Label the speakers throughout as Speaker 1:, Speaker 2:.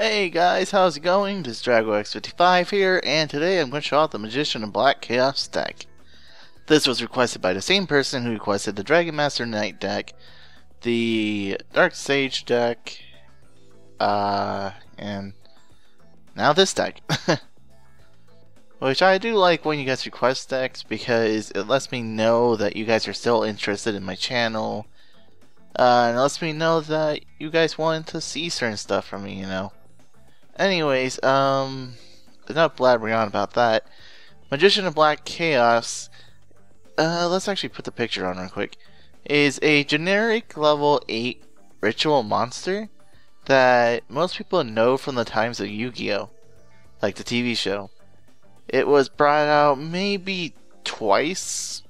Speaker 1: Hey guys, how's it going? This is Dragox55 here, and today I'm going to show off the Magician of Black Chaos deck. This was requested by the same person who requested the Dragon Master Knight deck, the Dark Sage deck, and now this deck. Which I do like when you guys request decks because it lets me know that you guys are still interested in my channel. And it lets me know that you guys wanted to see certain stuff from me, you know. Anyways, enough blabbering on about that. Magician of Black Chaos, let's actually put the picture on real quick, is a generic level 8 ritual monster that most people know from the times of Yugioh, like the TV show. It was brought out maybe twice,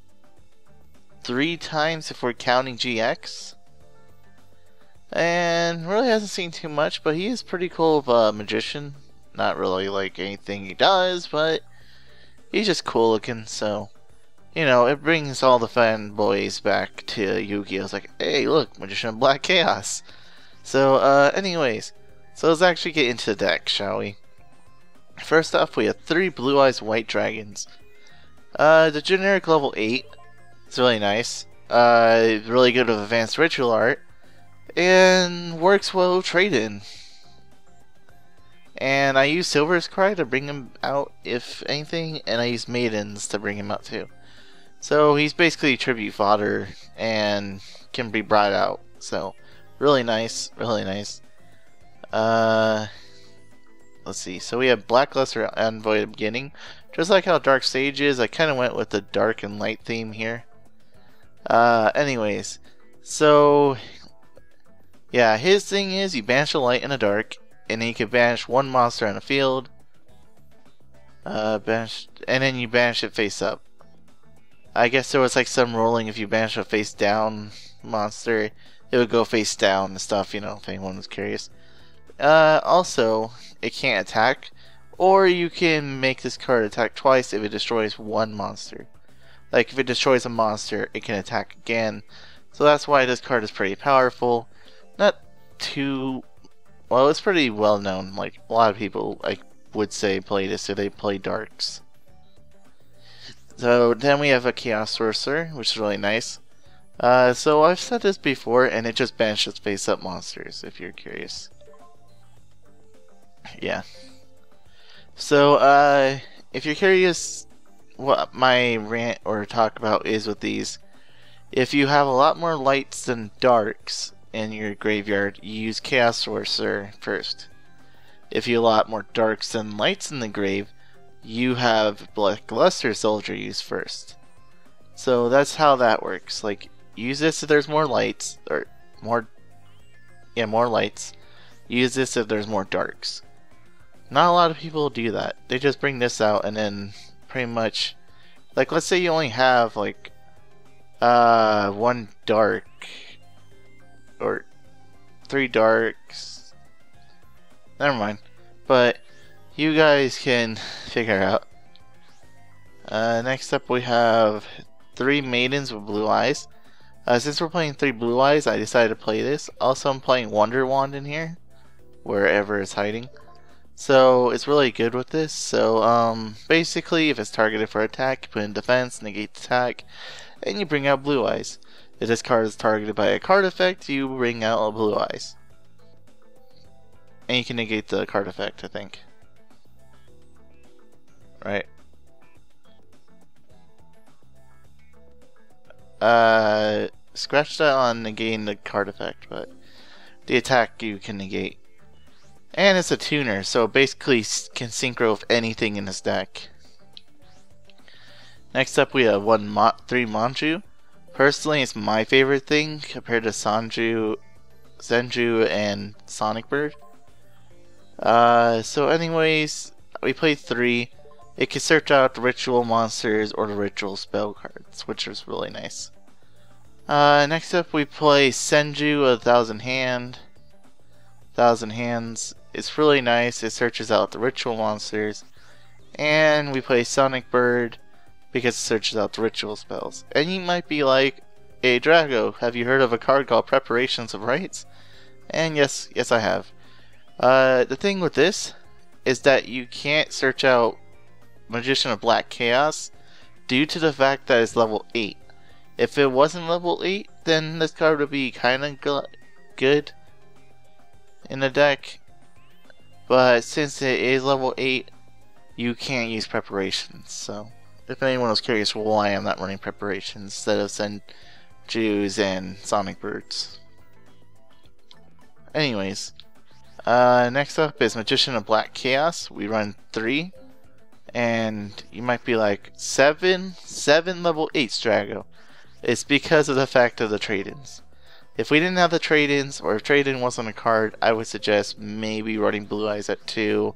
Speaker 1: 3 times if we're counting GX. And really hasn't seen too much, but he is pretty cool of a magician. Not really like anything he does, but he's just cool looking, so you know, it brings all the fanboys back to Yugioh. It's like, hey look, Magician of Black Chaos. So anyways, so let's actually get into the deck, shall we? First off, we have 3 Blue Eyes White Dragons. The generic level 8. It's really nice. Really good with advanced ritual art. And works well trade-in. And I use Silver's Cry to bring him out, if anything, and I use Maidens to bring him out too. So he's basically tribute fodder and can be brought out. So really nice, really nice. Let's see. So we have Blackluster Envoy at the beginning. Just like how Dark Sage is, I kind of went with the dark and light theme here. Anyways, so yeah, his thing is you banish a light and a dark, and then you can banish 1 monster on the field. And then you banish it face up. I guess there was like some ruling if you banish a face down monster, it would go face down and stuff, you know, if anyone was curious. Also, it can't attack, or you can make this card attack twice if it destroys 1 monster. Like if it destroys a monster, it can attack again. So that's why this card is pretty powerful. Not too well, it's pretty well known. Like a lot of people, I would say, play this if they play darks. So then we have a Chaos Sorcerer, which is really nice. So I've said this before, and it just banishes face up monsters, if you're curious. Yeah. So if you're curious what my rant or talk about is with these, if you have a lot more lights than darks in your graveyard, you use Chaos Sorcerer first. If you have a lot more darks than lights in the grave, you have Blackluster Soldier use first. So that's how that works. Like, use this if there's more lights, or more lights. Use this if there's more darks. Not a lot of people do that. They just bring this out and then pretty much, like, let's say you only have like 1 dark or 3 darks. Never mind. But you guys can figure it out. Next up we have 3 Maidens with Blue Eyes. Since we're playing 3 Blue Eyes, I decided to play this. Also, I'm playing Wonder Wand in here, wherever it's hiding. So it's really good with this. So basically, if it's targeted for attack, you put in defense, negate attack, and you bring out Blue Eyes. If this card is targeted by a card effect, you bring out a Blue Eyes. And you can negate the card effect, I think. Right. Scratch that on negating the card effect, but the attack you can negate. And it's a tuner, so it basically can synchro with anything in this deck. Next up we have 3 Manju. Personally, it's my favorite thing compared to Senju, and Sonic Bird. So anyways, we play 3. It can search out the ritual monsters or the ritual spell cards, which is really nice. Next up we play Senju, 1,000 Hands. It's really nice. It searches out the ritual monsters. And we play Sonic Bird because it searches out the ritual spells. And you might be like, hey Drago, have you heard of a card called Preparations of Rites? And yes I have. The thing with this is that you can't search out Magician of Black Chaos due to the fact that it's level 8. If it wasn't level 8, then this card would be kinda good in the deck. But since it is level 8, you can't use preparations. So, if anyone was curious why I'm not running preparations instead of Senjus and Sonic Birds. Anyways, next up is Magician of Black Chaos. We run 3. And you might be like, 7 level 8s, Drago. It's because of the fact of the trade-ins. If we didn't have the trade-ins, or if trade-in wasn't a card, I would suggest maybe running Blue Eyes at 2.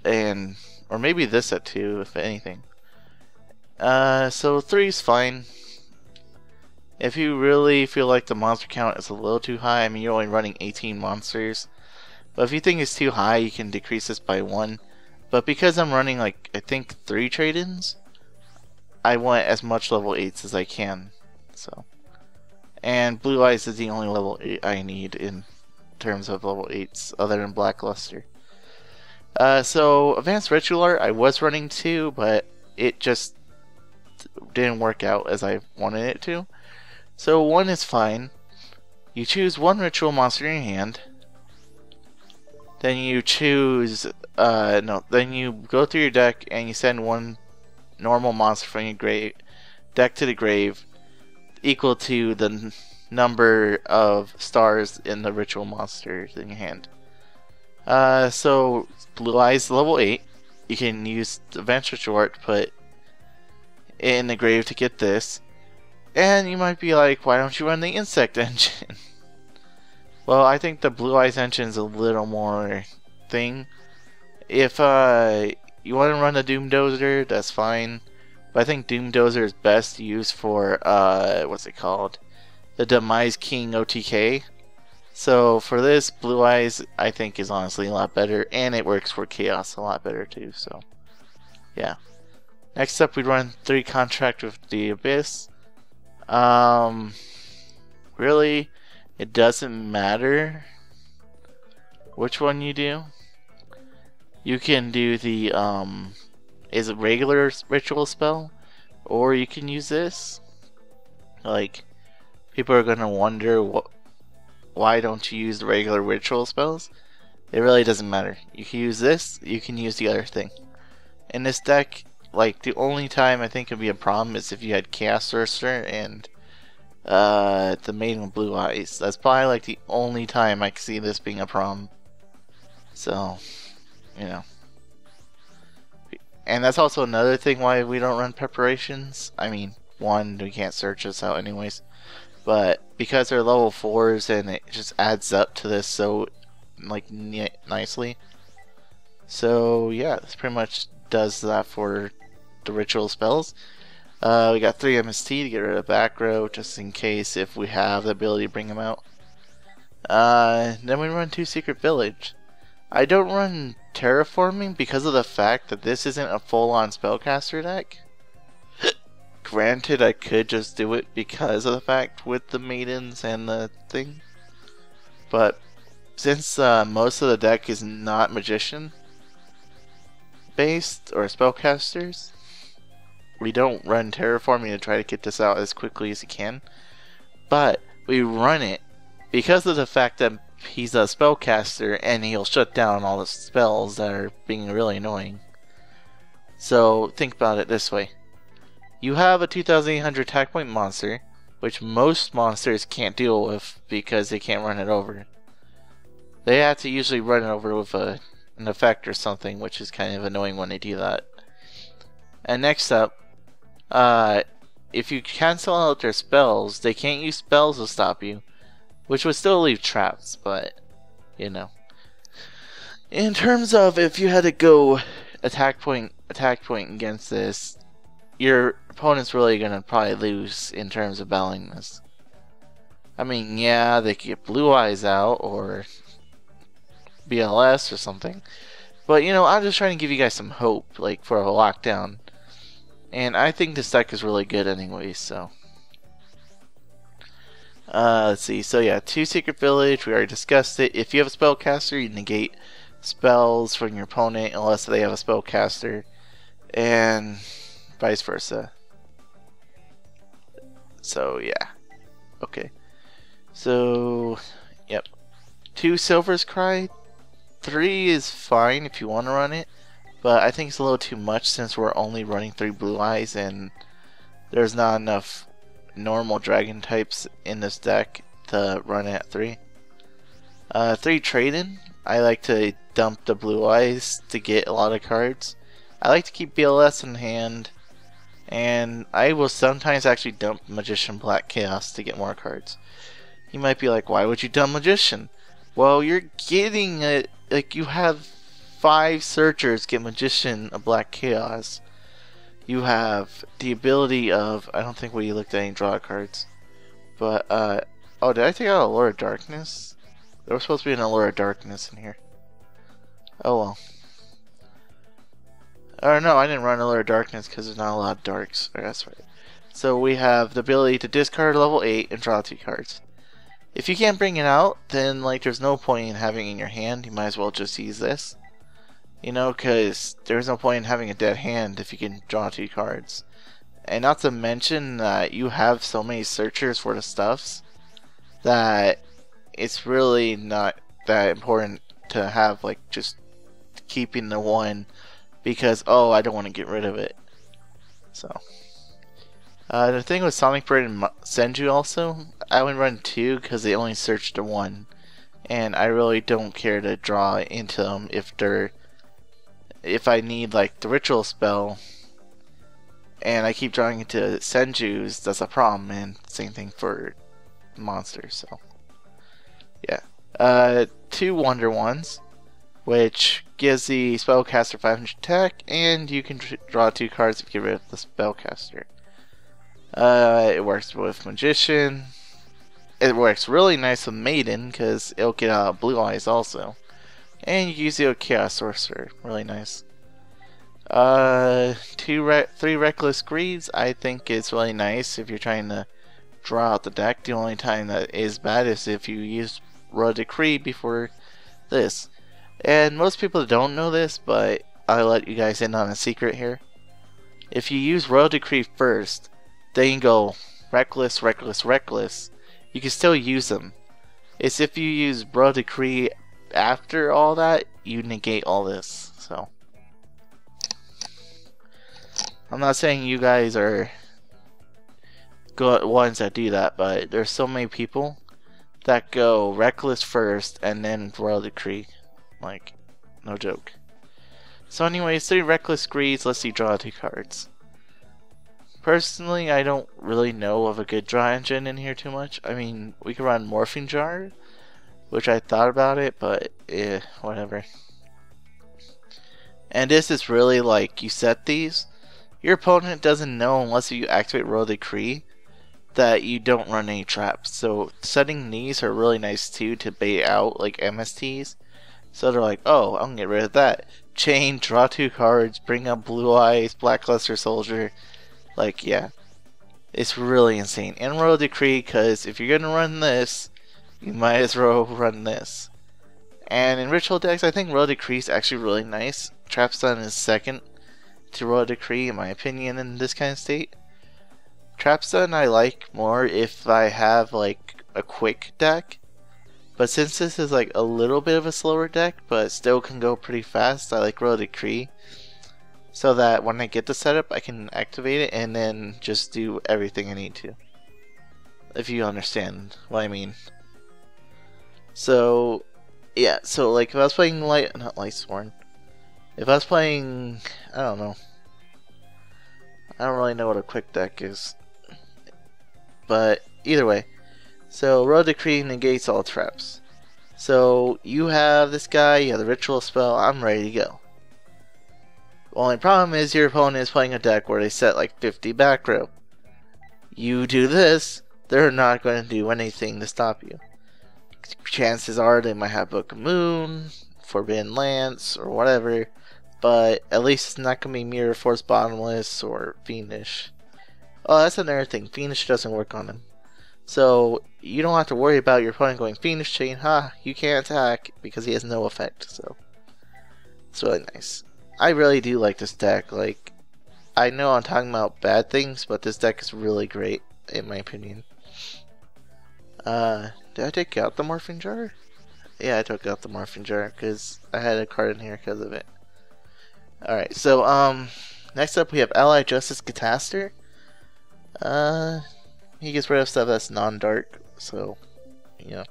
Speaker 1: Or maybe this at 2, if anything. So 3 is fine. If you really feel like the monster count is a little too high, I mean you're only running 18 monsters. But if you think it's too high, you can decrease this by 1. But because I'm running like, I think 3 trade-ins, I want as much level 8s as I can. So, and Blue Eyes is the only level 8 I need in terms of level 8s, other than Blackluster. So, Advanced Ritual Art, I was running 2, but it just didn't work out as I wanted it to. So 1 is fine. You choose 1 ritual monster in your hand. Then you choose, then you go through your deck and you send 1 normal monster from your deck to the grave, equal to the number of stars in the ritual monsters in your hand. So Blue Eyes level 8. You can use Advanced Ritual Art to put in the grave to get this. And you might be like, why don't you run the Insect engine? Well, I think the Blue Eyes engine is a little more thing. If you want to run a Doom Dozer, that's fine. But I think Doom Dozer is best used for, what's it called? The Demise King OTK. So for this, Blue Eyes I think is honestly a lot better. And it works for Chaos a lot better too, so yeah. Next up we run 3 Contract with the Abyss. Really, it doesn't matter which one you do. You can do the, is a regular ritual spell, or you can use this. Like, people are gonna wonder why don't you use the regular ritual spells? It really doesn't matter. You can use this, you can use the other thing. In this deck, like, the only time I think it'd be a problem is if you had Chaos Sorcerer and the Maiden with Blue Eyes. That's probably like the only time I can see this being a problem. So, you know. And that's also another thing why we don't run preparations. I mean, 1, we can't search this out anyways. But because they're level 4s and it just adds up to this so like nicely. So yeah, this pretty much does that for the ritual spells. We got 3 MST to get rid of back row, just in case if we have the ability to bring them out. Then we run 2 Secret Village. I don't run Terraforming because of the fact that this isn't a full-on spellcaster deck. Granted, I could just do it because of the fact with the maidens and the thing. But since most of the deck is not magician based or spellcasters, we don't run terraforming to try to get this out as quickly as you can. But we run it because of the fact that he's a spellcaster and he'll shut down all the spells that are being really annoying. So think about it this way. You have a 2800 attack point monster, which most monsters can't deal with because they can't run it over. They have to usually run it over with an effect or something, which is kind of annoying when they do that. And next up, if you cancel out their spells, they can't use spells to stop you, which would still leave traps, but, you know. In terms of if you had to go attack point against this, your opponent's really gonna probably lose in terms of battling this. I mean, yeah, they could get Blue Eyes out or BLS or something, but you know, I'm just trying to give you guys some hope, like for a lockdown. And I think this deck is really good anyway, so. Let's see. So yeah, 2 Secret Village. We already discussed it. If you have a spellcaster, you negate spells from your opponent unless they have a spellcaster, and vice versa. So yeah. Okay. So yep. 2 Silver's Cry. 3 is fine if you want to run it, but I think it's a little too much since we're only running 3 Blue Eyes and there's not enough normal dragon types in this deck to run at 3. 3 Trade-in. I like to dump the Blue Eyes to get a lot of cards. I like to keep BLS in hand, and I will sometimes actually dump Magician Black Chaos to get more cards. You might be like, why would you dump Magician? Well, you're getting it. Like, you have 5 Searchers get Magician of Black Chaos. You have the ability of, I don't think we looked at any draw cards, but oh, did I take out Allure of Darkness? There was supposed to be an Allure of Darkness in here. Oh well. Or no, I didn't run Allure of Darkness because there's not a lot of darks. Oh, that's right. So we have the ability to discard level 8 and draw 2 cards. If you can't bring it out, then like there's no point in having it in your hand. You might as well just use this. You know, because there's no point in having a dead hand if you can draw 2 cards. And not to mention that you have so many searchers for the stuffs that it's really not that important to have like just keeping the 1 because, oh, I don't want to get rid of it. So the thing with Sonic Bird and Senju also, I would run 2 because they only search the 1, and I really don't care to draw into them if I need like the ritual spell and I keep drawing into Senju's, that's a problem, and same thing for monsters. So yeah. 2 Wonder Ones, which gives the spellcaster 500 attack, and you can draw 2 cards if you get rid of the spellcaster. It works with Magician. It works really nice with Maiden because it'll get out Blue Eyes also. And you use the Chaos Sorcerer. Really nice. 3 Reckless Greeds I think is really nice if you're trying to draw out the deck. The only time that is bad is if you use Royal Decree before this. And most people don't know this, but I'll let you guys in on a secret here. If you use Royal Decree first, then you go Reckless, Reckless, Reckless, you can still use them. It's if you use Royal Decree after all that, you negate all this. So I'm not saying you guys are good ones that do that, but there's so many people that go Reckless first and then Royal Decree. Like, no joke. So anyways, 3 Reckless Greeds lets you draw 2 cards. Personally, I don't really know of a good draw engine in here too much. I mean, we could run Morphing Jar, which I thought about it, but whatever. And this is really like, you set these, your opponent doesn't know unless you activate Royal Decree that you don't run any traps. So setting these are really nice too to bait out like MSTs. So they're like, oh, I'm gonna get rid of that. Chain, draw 2 cards, bring up Blue Eyes, Blackluster Soldier. Like, yeah, it's really insane. And Royal Decree, because if you're gonna run this, you might as well run this. And in Ritual decks, I think Royal Decree is actually really nice. Trap Stun is second to Royal Decree, in my opinion, in this kind of state. Trap Stun I like more if I have like a quick deck. But since this is like a little bit of a slower deck, but still can go pretty fast, I like Royal Decree. So that when I get the setup, I can activate it and then just do everything I need to. If you understand what I mean. So, yeah, so like if I was playing not Lightsworn. If I was playing, I don't know. I don't really know what a quick deck is. But either way. So Royal Decree negates all traps. So you have this guy, you have the ritual spell, I'm ready to go. Only problem is your opponent is playing a deck where they set like 50 back row. You do this, they're not going to do anything to stop you. Chances are they might have Book of Moon, Forbidden Lance, or whatever, but at least it's not going to be Mirror Force Bottomless or Fiendish. Oh, that's another thing, Fiendish doesn't work on him. So you don't have to worry about your opponent going Phoenix Chain, you can't attack, because he has no effect, so it's really nice. I really do like this deck. Like, I know I'm talking about bad things, but this deck is really great, in my opinion. Did I take out the Morphing Jar? Yeah, I took out the Morphing Jar, because I had a card in here because of it. Alright, so, next up we have Allied Justice Cataster. He gets rid of stuff that's non-dark, so, you know.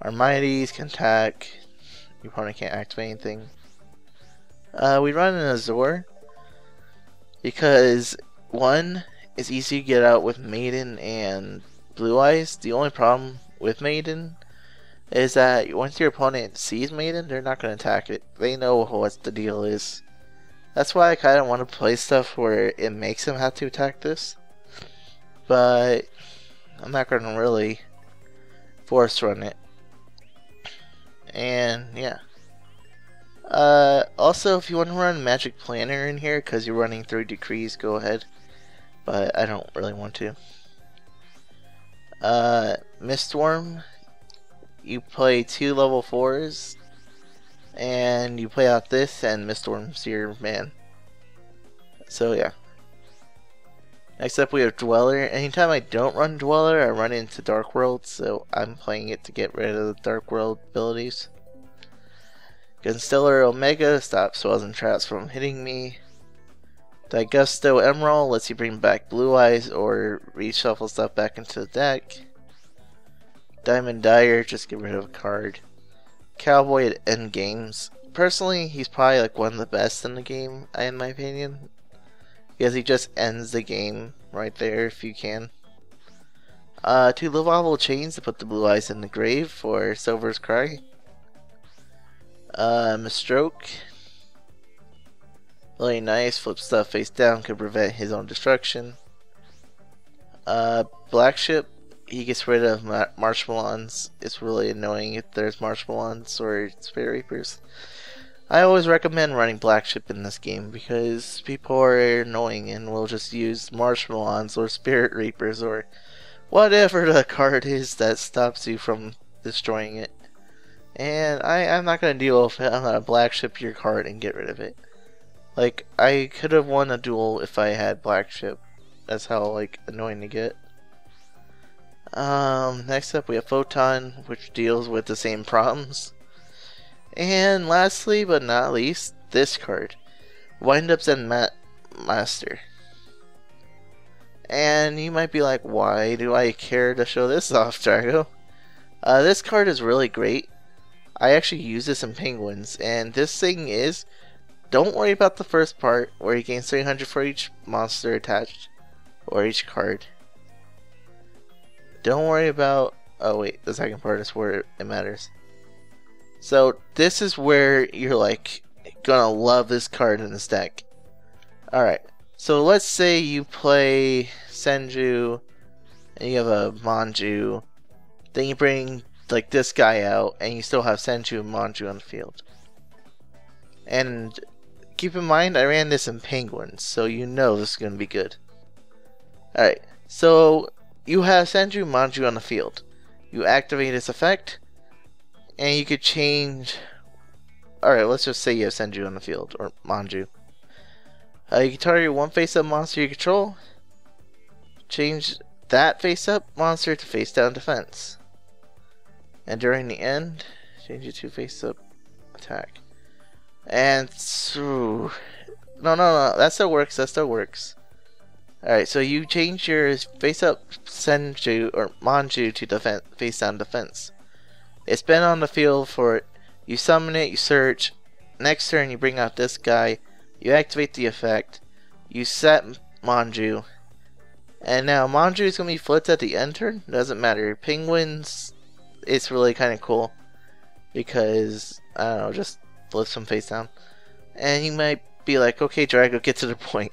Speaker 1: Armides can attack. Your opponent can't activate anything. We run an Azor because, one, it's easy to get out with Maiden and Blue Eyes. The only problem with Maiden is that once your opponent sees Maiden, they're not going to attack it. They know what the deal is. That's why I kind of want to play stuff where it makes them have to attack this. But I'm not going to really force run it. And yeah. Also, if you want to run Magic Planner in here because you're running 3 decrees, go ahead. But I don't really want to. Miststorm. You play 2 level 4s. And you play out this, and Miststorm's your man. So yeah. Next up we have Dweller. Anytime I don't run Dweller, I run into Dark World, so I'm playing it to get rid of the Dark World abilities. Gunstellar Omega stops spells and traps from hitting me. Digusto Emerald lets you bring back Blue Eyes or reshuffle stuff back into the deck. Diamond Dyer, just get rid of a card. Cowboy at end games. Personally, he's probably like one of the best in the game, in my opinion. Because he just ends the game right there if you can. 2 revolving chains to put the Blue Eyes in the grave for Silver's Cry. Misstroke. Really nice, flip stuff face down, could prevent his own destruction. Black Ship, he gets rid of Marshmallons. It's really annoying if there's Marshmallons or Spirit Reapers. I always recommend running Black Ship in this game because people are annoying and will just use Marshmallons or Spirit Reapers or whatever the card is that stops you from destroying it. And I'm not going to deal with it. I'm going to Black Ship your card and get rid of it. Like, I could have won a duel if I had Black Ship. That's how, like, annoying to get. Next up we have Photon, which deals with the same problems. And lastly, but not least, this card. Wind-Ups and Master. And you might be like, why do I care to show this off, Drago? This card is really great. I actually use this in Penguins, and this thing is, don't worry about the first part, where you gain 300 for each monster attached, or each card. Don't worry about, oh wait, the second part is where it matters. So, this is where you're like, gonna love this card in this deck. Alright, so let's say you play Senju, and you have a Manju, then you bring like this guy out, and you still have Senju and Manju on the field. And keep in mind, I ran this in Penguins, so you know this is going to be good. Alright, so you have Senju and Manju on the field. You activate this effect, and you could change... Alright, let's just say you have Senju on the field, or Manju. You can target one face-up monster you control, change that face-up monster to face-down defense. And during the end, change it to face-up attack. And so, no, that still works. Alright, so you change your face-up Senju or Manju to face-down defense. It's been on the field for, you summon it, you search. Next turn, you bring out this guy. You activate the effect. You set Manju. And now Manju is going to be flipped at the end turn. Doesn't matter. Penguins, it's really kind of cool. Because, I don't know, just flip some face down. And you might be like, okay, Drago, get to the point.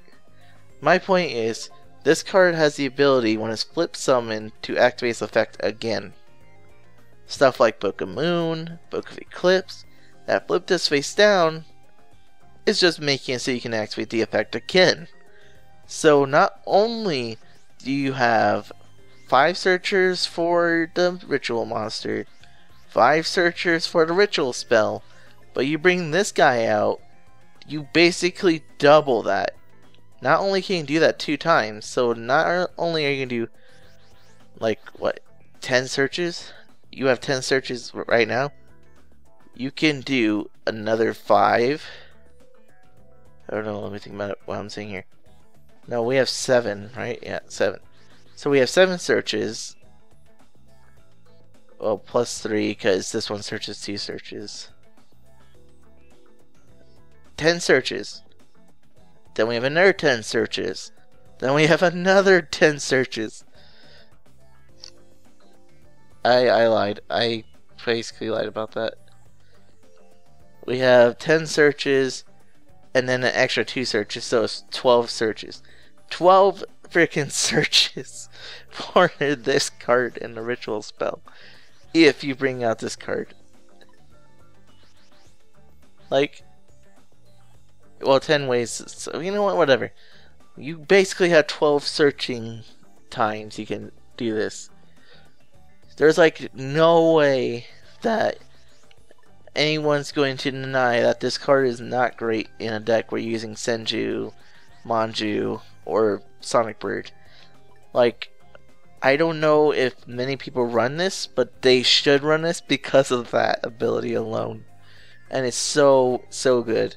Speaker 1: My point is, this card has the ability, when it's flip summoned, to activate its effect again. Stuff like Book of Moon, Book of Eclipse, that flip this face down, is just making it so you can activate the effect again. So not only do you have 5 searchers for the ritual monster, 5 searchers for the ritual spell. But you bring this guy out, you basically double that. Not only can you do that 2 times, so not only are you going to do, like, what, 10 searches? You have 10 searches right now. You can do another 5. I don't know, let me think about what I'm saying here. No, we have 7, right? Yeah, 7. So we have 7 searches. Well, plus 3, because this one searches 2 searches. 10 searches. Then we have another 10 searches. Then we have another 10 searches. I lied. I basically lied about that. We have 10 searches and then an extra 2 searches, so it's 12 searches. 12 freaking searches for this card in the ritual spell. If you bring out this card. Like, well, 10 ways, so you know what, whatever. You basically have 12 searching times you can do this. There's like no way that anyone's going to deny that this card is not great in a deck where you're using Senju, Manju, or Sonic Bird. Like, I don't know if many people run this, but they should run this because of that ability alone. And it's so good.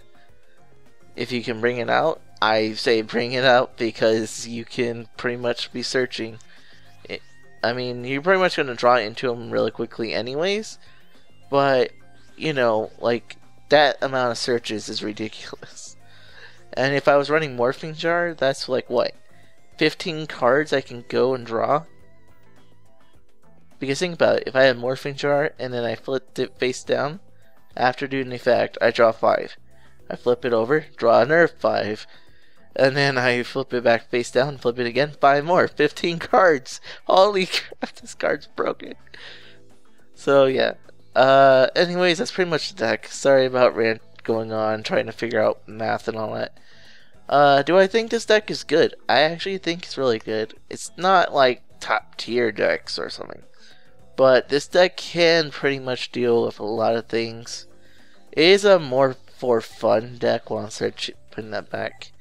Speaker 1: If you can bring it out, I say bring it out, because you can pretty much be searching. I mean, you're pretty much going to draw into them really quickly anyways, but, you know, like, that amount of searches is ridiculous. And if I was running Morphing Jar, that's like, what, 15 cards I can go and draw? Because think about it, if I had Morphing Jar and then I flipped it face down, after doing the effect, I draw 5. I flip it over, draw another 5. And then I flip it back face down, flip it again, 5 more, 15 cards. Holy crap, this card's broken. So yeah. Anyways, that's pretty much the deck. Sorry about rant going on, trying to figure out math and all that. Do I think this deck is good? I actually think it's really good. It's not like top tier decks or something, but this deck can pretty much deal with a lot of things. It is a more for fun deck. Well, I'll start putting that back.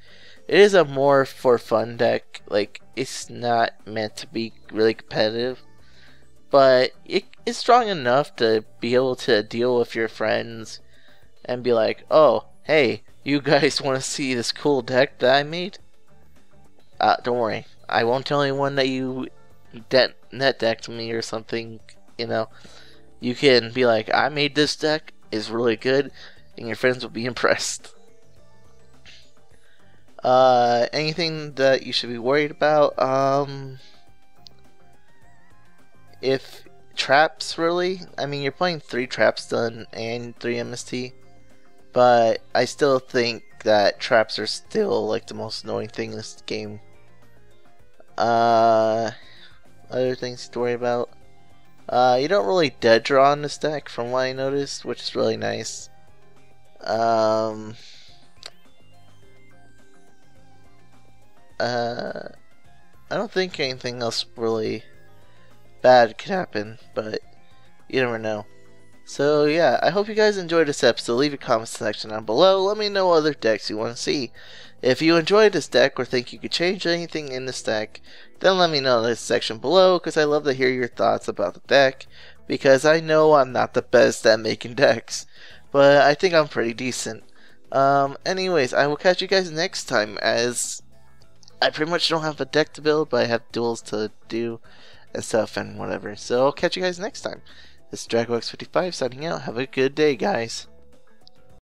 Speaker 1: It is a more for fun deck. Like, it's not meant to be really competitive, but it's strong enough to be able to deal with your friends and be like, oh, hey, you guys want to see this cool deck that I made? Don't worry, I won't tell anyone that you net decked me or something. You know, you can be like, I made this deck, it's really good, and your friends will be impressed. Anything that you should be worried about? If traps, really? I mean, you're playing 3 traps done and 3 MST, but I still think that traps are still like the most annoying thing in this game. Other things to worry about? You don't really dead draw in this deck from what I noticed, which is really nice. I don't think anything else really bad could happen, but you never know. So yeah, I hope you guys enjoyed this episode. Leave a comment section down below. Let me know what other decks you want to see. If you enjoyed this deck or think you could change anything in this deck, then let me know in the section below, because I love to hear your thoughts about the deck, because I know I'm not the best at making decks, but I think I'm pretty decent. Anyways, I will catch you guys next time, as I pretty much don't have a deck to build, but I have duels to do and stuff and whatever. So I'll catch you guys next time. This is Dragox55 signing out. Have a good day, guys.